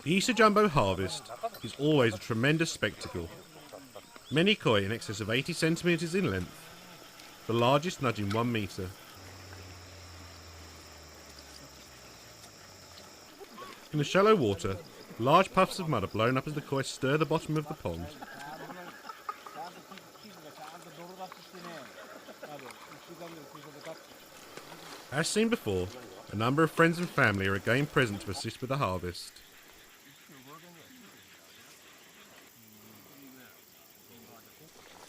The Issa Jumbo harvest is always a tremendous spectacle. Many koi in excess of 80 centimetres in length, the largest nudging 1 metre. In the shallow water, large puffs of mud are blown up as the koi stir the bottom of the pond. As seen before, a number of friends and family are again present to assist with the harvest.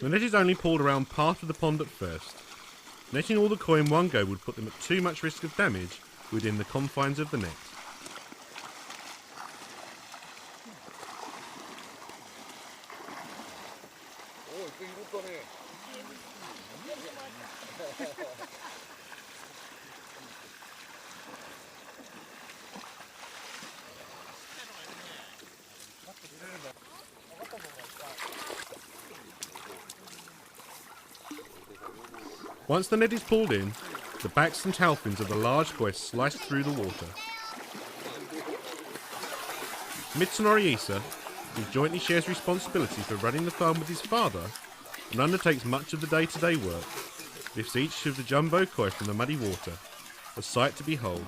The net is only pulled around part of the pond at first. Netting all the koi in one go would put them at too much risk of damage within the confines of the net. Once the net is pulled in, the backs and tail fins of the large koi slice through the water. Mitsunori Issa, who jointly shares responsibility for running the farm with his father and undertakes much of the day-to-day work, lifts each of the jumbo koi from the muddy water, a sight to behold.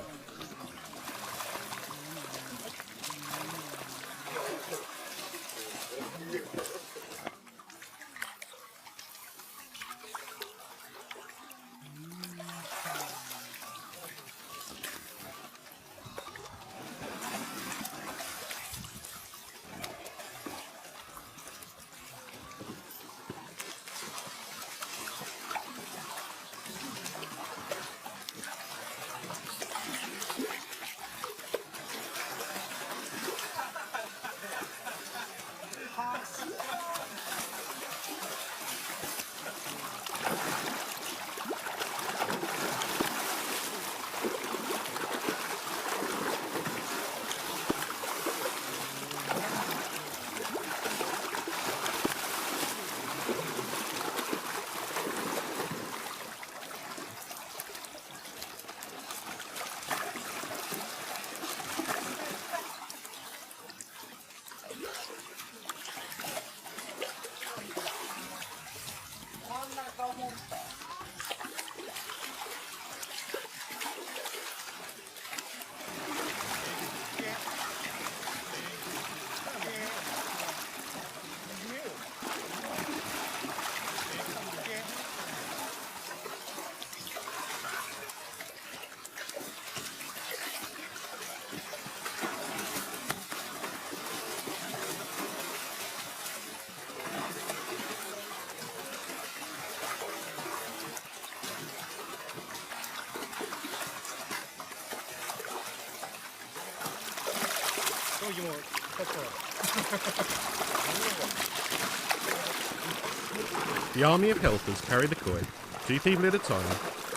The army of helpers carry the koi, 2 people at a time,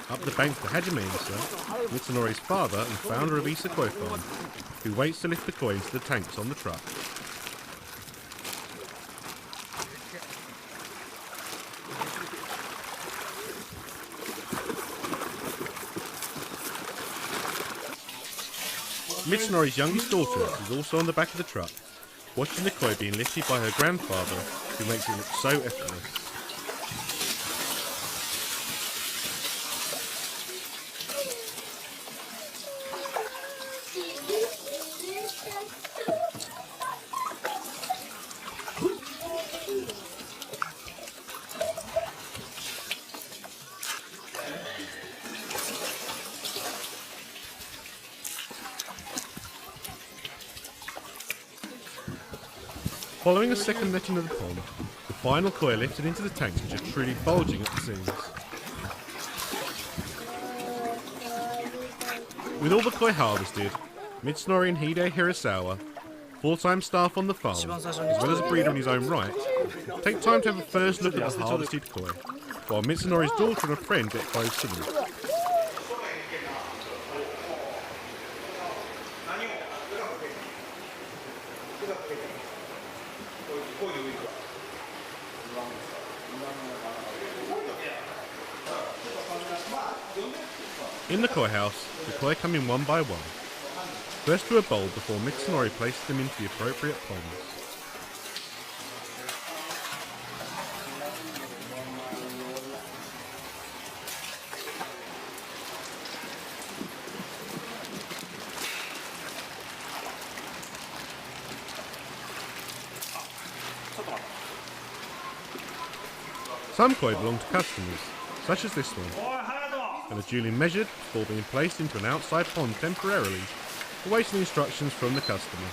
up the bank to Hajime Issa, Mitsunori's father and founder of Issa Koi Farm, who waits to lift the koi into the tanks on the truck. Mitsunori's youngest daughter is also on the back of the truck, watching the koi being lifted by her grandfather, who makes it look so effortless. Following a second netting of the pond, the final koi are lifted into the tanks, which are truly bulging at the seams. With all the koi harvested, Mitsunori and Hide Hirasawa, full-time staff on the farm, as well as a breeder in his own right, take time to have a first look at the harvested koi, while Mitsunori's daughter and a friend get close to them. In the koi house, the koi come in one by one. first to a bowl before Mitsunori places them into the appropriate ponds. Some koi belong to customers, such as this one, and are duly measured before being placed into an outside pond temporarily, awaiting instructions from the customer.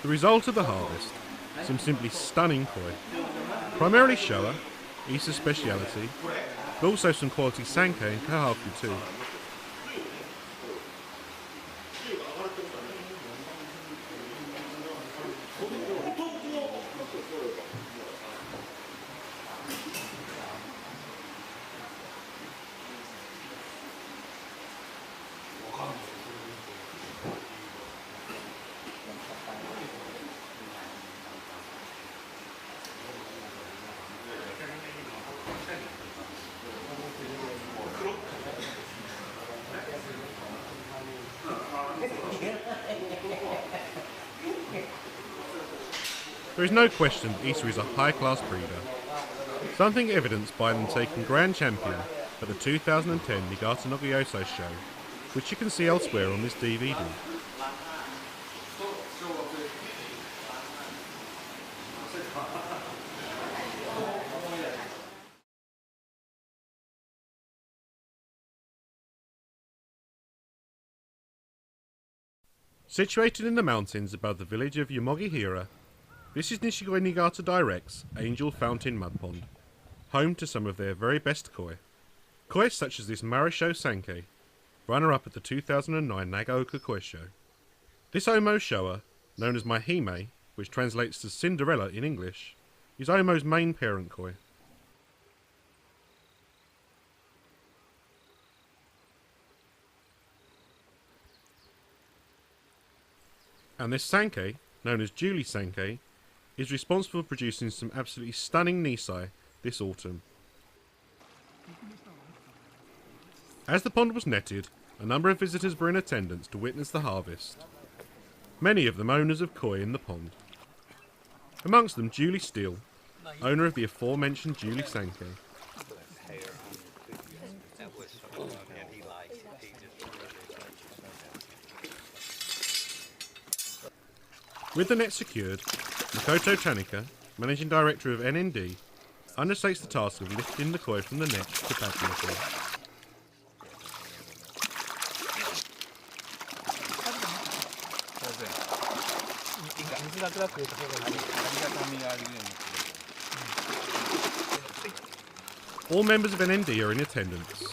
The result of the harvest, some simply stunning koi, primarily Showa, Isa's speciality, but also some quality Sankei and Kohaku too. There is no question that Isa is a high-class breeder, something evidenced by them taking Grand Champion at the 2010 Niigata Nogyoso show, which you can see elsewhere on this DVD. Situated in the mountains above the village of Yomogihira, this is Nishikoi Niigata Direct's Angel Fountain Mud Pond, home to some of their very best koi. Koi such as this Marasho Sankei, runner-up at the 2009 Nagaoka Koi Show. This Omo Showa, known as Maihime, which translates to Cinderella in English, is Omo's main parent koi. And this Sankei, known as Julie Sankei, is responsible for producing some absolutely stunning Nisai this autumn. As the pond was netted, a number of visitors were in attendance to witness the harvest, many of them owners of koi in the pond. Amongst them Julie Steele, owner of the aforementioned Julie Sankei. With the net secured, Makoto Tanaka, managing director of NND, undertakes the task of lifting the koi from the net to packing the koi. All members of NND are in attendance.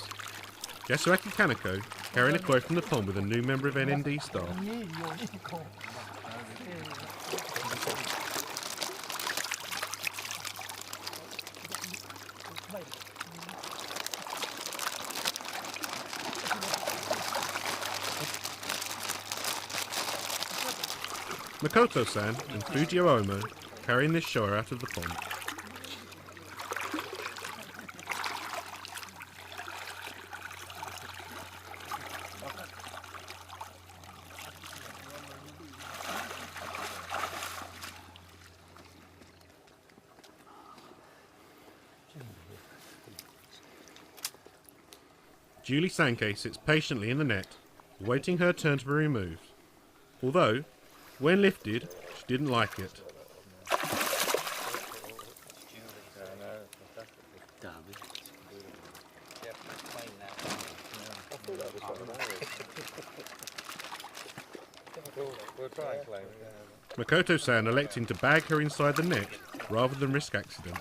Yasuaki Kaneko carrying a koi from the pond with a new member of NND staff. Makoto-san and Fujio Omo carrying this shower out of the pond. Julie Sankei sits patiently in the net, waiting her turn to be removed. Although, when lifted, she didn't like it. Makoto-san electing to bag her inside the net rather than risk accident.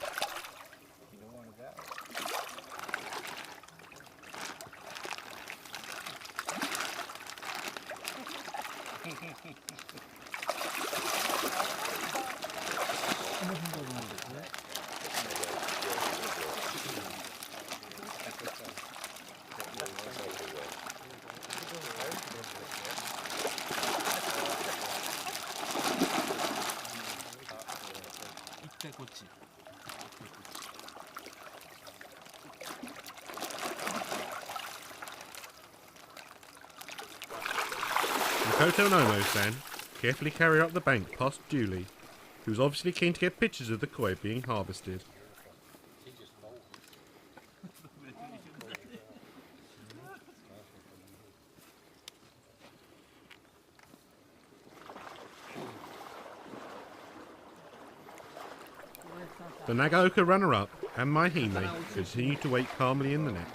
Makoto and Omo-san carefully carry up the bank past Julie, who's obviously keen to get pictures of the koi being harvested. The Nagaoka runner-up and Maihime continue to wait calmly in the net.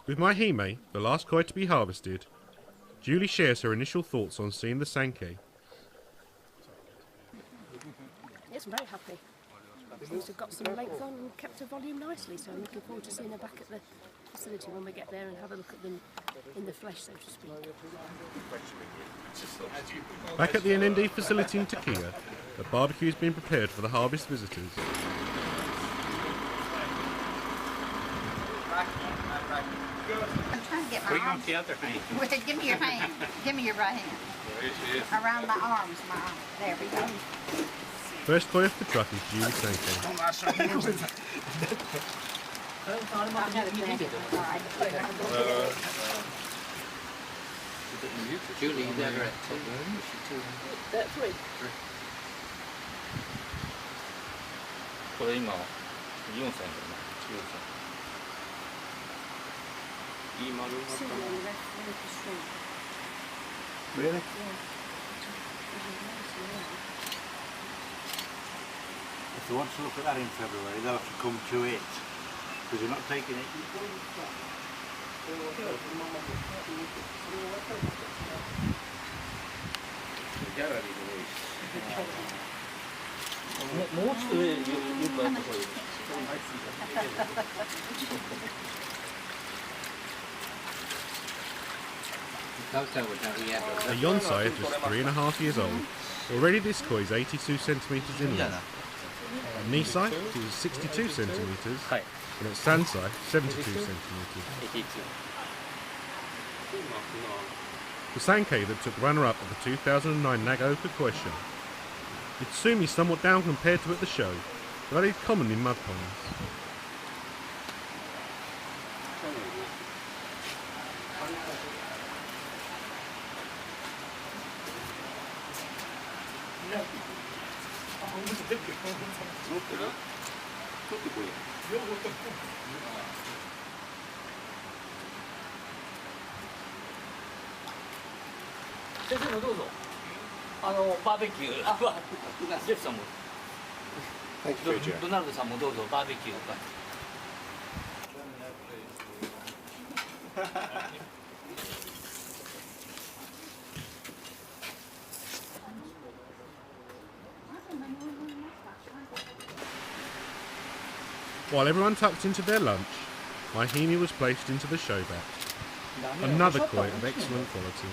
With Maihime, the last koi to be harvested, Julie shares her initial thoughts on seeing the Sankei. Yes, I'm very happy. Seems to have got some length on and kept her volume nicely, so I'm looking forward to seeing her back at the facility when we get there and have a look at them in the flesh, so to speak. Back at the NND facility in Takia, the barbecue is being prepared for the harvest visitors. I'm trying to get my arms. Give me your hand. Give me your right hand. Around my arms, my arm. There we go. First koi off the truck is Julie Sankei. Julie, they're at 3. これ今4歳だよね。いい丸になったな。Really? If they want to look at that in February, they'll have to come to it, because you're not taking it. ギャラリーで多いし。もうちょっと上よくあった方がいい。The Yonsei is just 3.5 years old. Already this koi is 82 centimetres in length. At Nisei it is 62 centimetres, and at Sansei 72 centimetres. The Sankei that took runner-up at the 2009 Nagaoka Koi Show. Itsumi is somewhat down compared to at the show, but that is common in mud ponds. While everyone tucked into their lunch, Maihime was placed into the show batch. Another koi of excellent quality.